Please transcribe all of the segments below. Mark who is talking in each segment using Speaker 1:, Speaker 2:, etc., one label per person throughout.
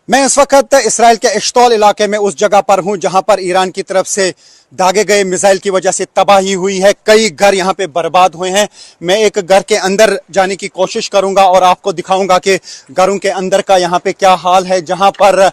Speaker 1: मैं इस वक्त इसराइल के इश्तौल इलाके में उस जगह पर हूं जहां पर ईरान की तरफ से दागे गए मिसाइल की वजह से तबाही हुई है। कई घर यहां पे बर्बाद हुए हैं। मैं एक घर के अंदर जाने की कोशिश करूंगा और आपको दिखाऊंगा कि घरों के अंदर का यहां पे क्या हाल है। जहां पर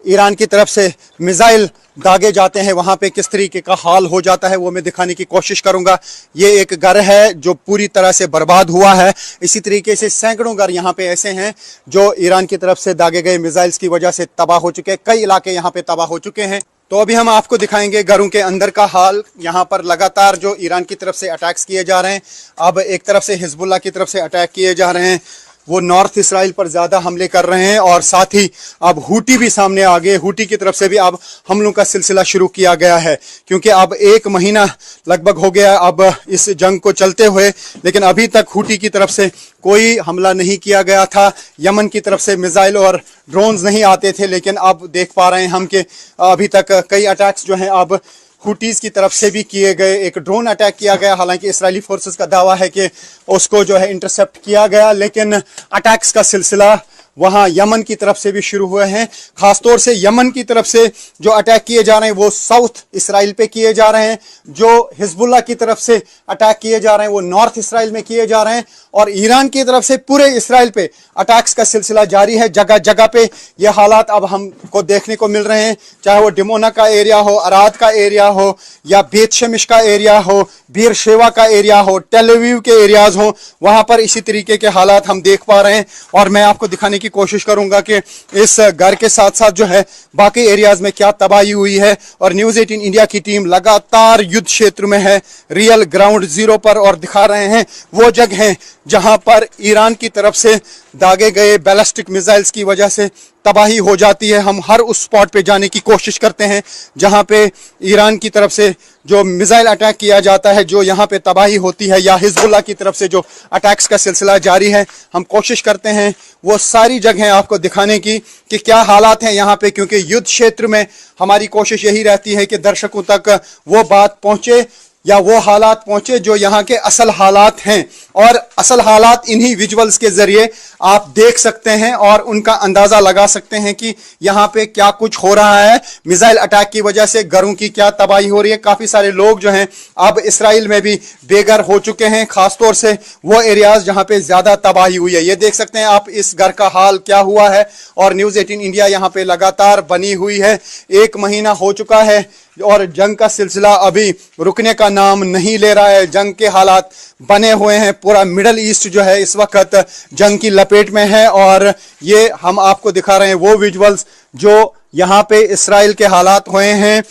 Speaker 1: ईरान की तरफ से मिसाइल दागे जाते हैं वहां पे किस तरीके का हाल हो जाता है वो मैं दिखाने की कोशिश करूंगा। ये एक घर है जो पूरी तरह से बर्बाद हुआ है। इसी तरीके से सैकड़ों घर यहाँ पे ऐसे हैं जो ईरान की तरफ से दागे गए मिसाइल्स की वजह से तबाह हो चुके हैं। कई इलाके यहाँ पे तबाह हो चुके हैं। तो अभी हम आपको दिखाएंगे घरों के अंदर का हाल। यहाँ पर लगातार जो ईरान की तरफ से अटैक्स किए जा रहे हैं, अब एक तरफ से हिजबुल्लाह की तरफ से अटैक किए जा रहे हैं, वो नॉर्थ इसराइल पर ज़्यादा हमले कर रहे हैं और साथ ही अब हूटी भी सामने आ गए। हूटी की तरफ से भी अब हमलों का सिलसिला शुरू किया गया है क्योंकि अब एक महीना लगभग हो गया अब इस जंग को चलते हुए, लेकिन अभी तक हूटी की तरफ से कोई हमला नहीं किया गया था। यमन की तरफ से मिसाइल और ड्रोन्स नहीं आते थे, लेकिन अब देख पा रहे हैं हम कि अभी तक कई अटैक्स जो हैं अब हुटीज़ की तरफ से भी किए गए। एक ड्रोन अटैक किया गया, हालांकि इस्राएली फोर्सेस का दावा है कि उसको जो है इंटरसेप्ट किया गया, लेकिन अटैक्स का सिलसिला वहाँ यमन की तरफ से भी शुरू हुए हैं। खासतौर से यमन की तरफ से जो अटैक किए जा रहे हैं वो साउथ इसराइल पे किए जा रहे हैं। जो हिजबुल्लाह की तरफ से अटैक किए जा रहे हैं वो नॉर्थ इसराइल में किए जा रहे हैं और ईरान की तरफ से पूरे इसराइल पे अटैक्स का सिलसिला जारी है। जगह जगह पे ये हालात अब हमको देखने को मिल रहे हैं, चाहे वो डिमोना का एरिया हो, अराद का एरिया हो या बेत शेमिश का एरिया हो, बीर शेवा का एरिया हो, टेल अवीव के एरियाज हो, वहाँ पर इसी तरीके के हालात हम देख पा रहे हैं। और मैं आपको दिखाने की कोशिश करूंगा कि इस घर के साथ साथ जो है बाकी एरियाज में क्या तबाही हुई है। और न्यूज़ 18 इंडिया की टीम लगातार युद्ध क्षेत्र में है, रियल ग्राउंड जीरो पर, और दिखा रहे हैं वो जगह जहां पर ईरान की तरफ से दागे गए बैलिस्टिक मिसाइल्स की वजह से तबाही हो जाती है। हम हर उस स्पॉट पे जाने की कोशिश करते हैं जहां पे ईरान की तरफ से जो मिसाइल अटैक किया जाता है, जो यहाँ पे तबाही होती है, या हिजबुल्लाह की तरफ से जो अटैक्स का सिलसिला जारी है। हम कोशिश करते हैं वो सारी जगहें आपको दिखाने की कि क्या हालात हैं यहाँ पे, क्योंकि युद्ध क्षेत्र में हमारी कोशिश यही रहती है कि दर्शकों तक वो बात पहुँचे या वो हालात पहुंचे जो यहाँ के असल हालात हैं। और असल हालात इन्हीं विजुअल्स के जरिए आप देख सकते हैं और उनका अंदाजा लगा सकते हैं कि यहाँ पे क्या कुछ हो रहा है। मिसाइल अटैक की वजह से घरों की क्या तबाही हो रही है। काफी सारे लोग जो हैं अब इसराइल में भी बेघर हो चुके हैं, खासतौर से वो एरियाज जहाँ पे ज्यादा तबाही हुई है। ये देख सकते हैं आप इस घर का हाल क्या हुआ है। और न्यूज़ 18 इंडिया यहाँ पे लगातार बनी हुई है, एक महीना हो चुका है और जंग का सिलसिला अभी रुकने का नाम नहीं ले रहा है। जंग के हालात बने हुए हैं, पूरा मिडल ईस्ट जो है इस वक्त जंग की लपेट में है। और ये हम आपको दिखा रहे हैं वो विजुअल्स जो यहाँ पे इसराइल के हालात हुए हैं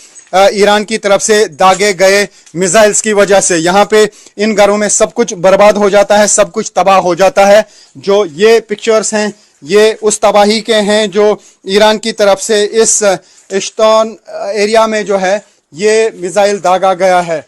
Speaker 1: ईरान की तरफ से दागे गए मिसाइल्स की वजह से। यहाँ पे इन घरों में सब कुछ बर्बाद हो जाता है, सब कुछ तबाह हो जाता है। जो ये पिक्चर्स हैं ये उस तबाही के हैं जो ईरान की तरफ से इस इश्तौन एरिया में जो है ये मिसाइल दागा गया है।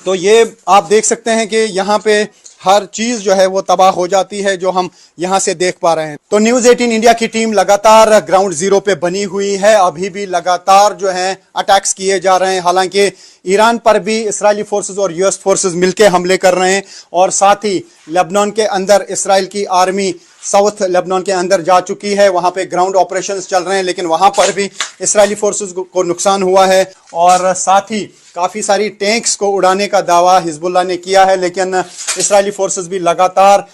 Speaker 1: तो ये आप देख सकते हैं कि यहाँ पे हर चीज जो है वो तबाह हो जाती है जो हम यहाँ से देख पा रहे हैं। तो न्यूज़ 18 इंडिया की टीम लगातार ग्राउंड जीरो पे बनी हुई है। अभी भी लगातार जो है अटैक्स किए जा रहे हैं। हालांकि ईरान पर भी इस्राएली फोर्सेस और यूएस फोर्सेस मिलकर हमले कर रहे हैं और साथ ही लेबनान के अंदर इसराइल की आर्मी साउथ लेबनान के अंदर जा चुकी है। वहां पे ग्राउंड ऑपरेशंस चल रहे हैं, लेकिन वहां पर भी इस्राएली फोर्सेस को नुकसान हुआ है। और साथ ही काफ़ी सारी टैंक्स को उड़ाने का दावा हिजबुल्लाह ने किया है, लेकिन इस्राएली फोर्सेस भी लगातार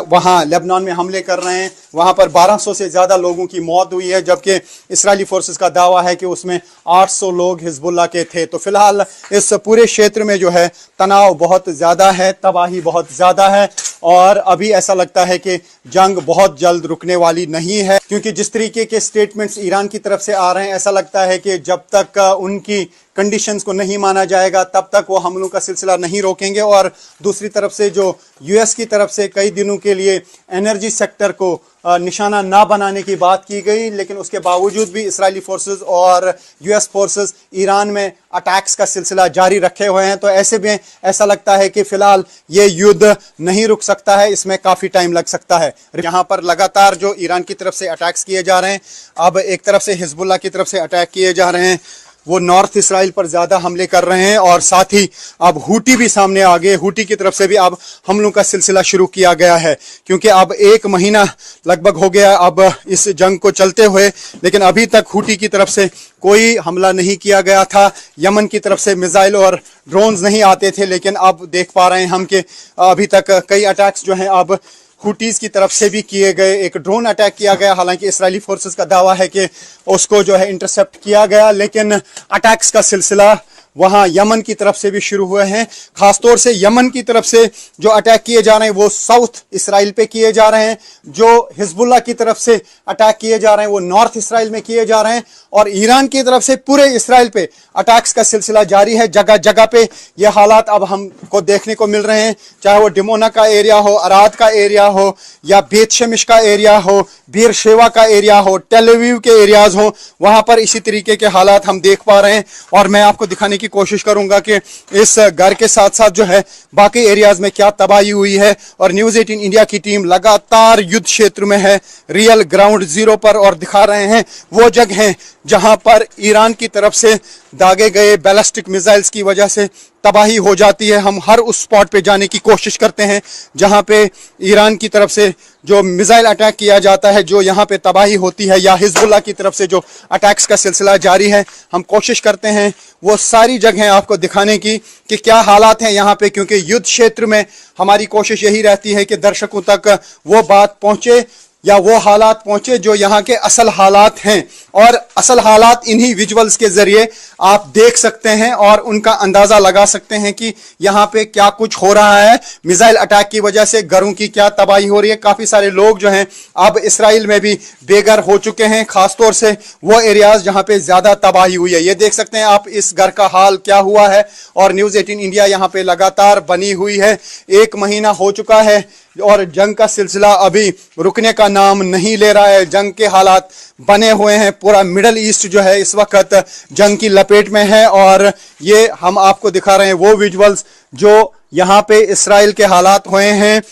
Speaker 1: वहां लेबनान में हमले कर रहे हैं। वहां पर 1200 से ज़्यादा लोगों की मौत हुई है, जबकि इस्राएली फोर्सेस का दावा है कि उसमें 800 लोग हिजबुल्लाह के थे। तो फिलहाल इस पूरे क्षेत्र में जो है तनाव बहुत ज़्यादा है, तबाही बहुत ज़्यादा है और अभी ऐसा लगता है कि जंग बहुत जल्द रुकने वाली नहीं है, क्योंकि जिस तरीके के स्टेटमेंट्स ईरान की तरफ से आ रहे हैं ऐसा लगता है कि जब तक उनकी कंडीशंस को नहीं माना जाएगा तब तक वो हमलों का सिलसिला नहीं रोकेंगे। और दूसरी तरफ से जो यूएस की तरफ से कई दिनों के लिए एनर्जी सेक्टर को निशाना ना बनाने की बात की गई, लेकिन उसके बावजूद भी इस्राएली फोर्सेस और यूएस फोर्सेस ईरान में अटैक्स का सिलसिला जारी रखे हुए हैं। तो ऐसे में ऐसा लगता है कि फिलहाल ये युद्ध नहीं रुक सकता है, इसमें काफ़ी टाइम लग सकता है। यहाँ पर लगातार जो ईरान की तरफ से अटैक्स किए जा रहे हैं, अब एक तरफ से हिजबुल्लाह की तरफ से अटैक किए जा रहे हैं, वो नॉर्थ इसराइल पर ज़्यादा हमले कर रहे हैं और साथ ही अब हूटी भी सामने आ गए। हूटी की तरफ से भी अब हमलों का सिलसिला शुरू किया गया है, क्योंकि अब 1 महीना लगभग हो गया अब इस जंग को चलते हुए, लेकिन अभी तक हूटी की तरफ से कोई हमला नहीं किया गया था। यमन की तरफ से मिसाइल और ड्रोन्स नहीं आते थे, लेकिन अब देख पा रहे हैं हम कि अभी तक कई अटैक्स जो हैं अब हुटीज़ की तरफ से भी किए गए। एक ड्रोन अटैक किया गया, हालांकि इस्राएली फोर्सेस का दावा है कि उसको जो है इंटरसेप्ट किया गया, लेकिन अटैक्स का सिलसिला वहाँ यमन की तरफ से भी शुरू हुए हैं। खासतौर से यमन की तरफ से जो अटैक किए जा रहे हैं वो साउथ इसराइल पे किए जा रहे हैं, जो हिजबुल्लाह की तरफ से अटैक किए जा रहे हैं वो नॉर्थ इसराइल में किए जा रहे हैं, और ईरान की तरफ से पूरे इसराइल पे अटैक्स का सिलसिला जारी है। जगह जगह पे ये हालात अब हमको देखने को मिल रहे हैं, चाहे वो डिमोना का एरिया हो, अराद का एरिया हो, या बेत शेमिश का एरिया हो, बीर शेवा का एरिया हो, टेल अवीव के एरियाज हो, वहाँ पर इसी तरीके के हालात हम देख पा रहे हैं। और मैं आपको दिखाने की कोशिश करूंगा कि इस घर के साथ साथ जो है बाकी एरियाज में क्या तबाही हुई है। और न्यूज़ 18 इंडिया की टीम लगातार युद्ध क्षेत्र में है, रियल ग्राउंड जीरो पर, और दिखा रहे हैं वो जगह जहां पर ईरान की तरफ से दागे गए बैलिस्टिक मिसाइल्स की वजह से तबाही हो जाती है। हम हर उस स्पॉट पे जाने की कोशिश करते हैं जहां पे ईरान की तरफ से जो मिसाइल अटैक किया जाता है, जो यहाँ पे तबाही होती है, या हिजबुल्लाह की तरफ से जो अटैक्स का सिलसिला जारी है। हम कोशिश करते हैं वो सारी जगहें आपको दिखाने की कि क्या हालात हैं यहाँ पे, क्योंकि युद्ध क्षेत्र में हमारी कोशिश यही रहती है कि दर्शकों तक वो बात पहुँचे या वो हालात पहुंचे जो यहाँ के असल हालात हैं। और असल हालात इन्हीं विजुअल्स के जरिए आप देख सकते हैं और उनका अंदाजा लगा सकते हैं कि यहाँ पे क्या कुछ हो रहा है। मिसाइल अटैक की वजह से घरों की क्या तबाही हो रही है। काफी सारे लोग जो हैं अब इसराइल में भी बेघर हो चुके हैं, खासतौर से वो एरियाज जहाँ पे ज्यादा तबाही हुई है। ये देख सकते हैं आप इस घर का हाल क्या हुआ है, और न्यूज़ 18 इंडिया यहाँ पे लगातार बनी हुई है। 1 महीना हो चुका है और जंग का सिलसिला अभी रुकने का नाम नहीं ले रहा है। जंग के हालात बने हुए हैं, पूरा मिडल ईस्ट जो है इस वक्त जंग की लपेट में है। और ये हम आपको दिखा रहे हैं वो विजुअल्स जो यहाँ पे इसराइल के हालात हुए हैं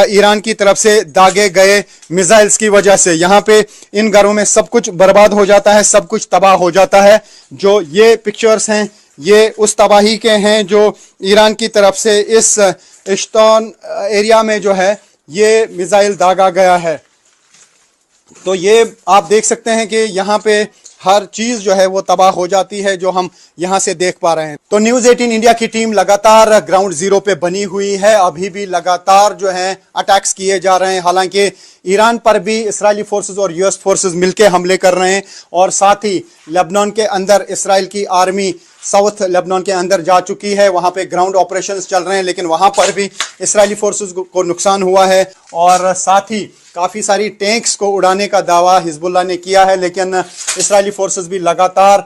Speaker 1: ईरान की तरफ से दागे गए मिसाइल्स की वजह से। यहाँ पे इन घरों में सब कुछ बर्बाद हो जाता है, सब कुछ तबाह हो जाता है। जो ये पिक्चर्स हैं ये उस तबाही के हैं जो ईरान की तरफ से इस इश्तौन एरिया में जो है ये मिसाइल दागा गया है। तो ये आप देख सकते हैं कि यहाँ पे हर चीज जो है वो तबाह हो जाती है, जो हम यहाँ से देख पा रहे हैं। तो न्यूज़ 18 इंडिया की टीम लगातार ग्राउंड जीरो पे बनी हुई है। अभी भी लगातार जो है अटैक्स किए जा रहे हैं। हालांकि ईरान पर भी इस्राएली फोर्सेस और यूएस फोर्सेस मिलकर हमले कर रहे हैं, और साथ ही लेबनान के अंदर इसराइल की आर्मी साउथ लेबनान के अंदर जा चुकी है। वहां पे ग्राउंड ऑपरेशंस चल रहे हैं, लेकिन वहां पर भी इस्राएली फोर्सेस को नुकसान हुआ है। और साथ ही काफ़ी सारी टैंक्स को उड़ाने का दावा हिजबुल्लाह ने किया है, लेकिन इस्राएली फोर्सेस भी लगातार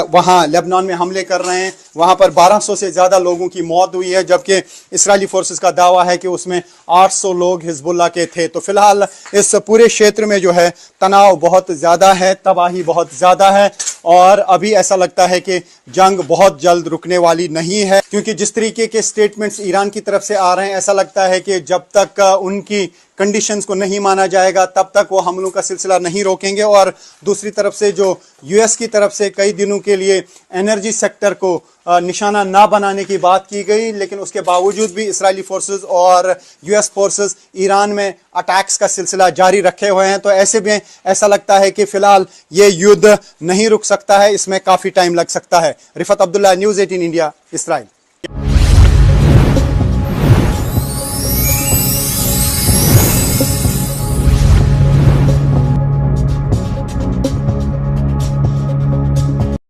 Speaker 1: वहाँ लेबनान में हमले कर रहे हैं। वहाँ पर 1200 से ज़्यादा लोगों की मौत हुई है, जबकि इस्राएली फोर्सेस का दावा है कि उसमें 800 लोग हिजबुल्लाह के थे। तो फिलहाल इस पूरे क्षेत्र में जो है तनाव बहुत ज़्यादा है, तबाही बहुत ज़्यादा है, और अभी ऐसा लगता है कि जंग बहुत जल्द रुकने वाली नहीं है। क्योंकि जिस तरीके के स्टेटमेंट्स ईरान की तरफ से आ रहे हैं, ऐसा लगता है कि जब तक उनकी कंडीशंस को नहीं माना जाएगा तब तक वो हमलों का सिलसिला नहीं रोकेंगे। और दूसरी तरफ से जो यूएस की तरफ से कई दिनों के लिए एनर्जी सेक्टर को निशाना ना बनाने की बात की गई, लेकिन उसके बावजूद भी इस्राएली फोर्सेस और यूएस फोर्सेस ईरान में अटैक्स का सिलसिला जारी रखे हुए हैं। तो ऐसे में ऐसा लगता है कि फिलहाल ये युद्ध नहीं रुक सकता है, इसमें काफ़ी टाइम लग सकता है। Rifat Abdullah, news 18 India, Israel.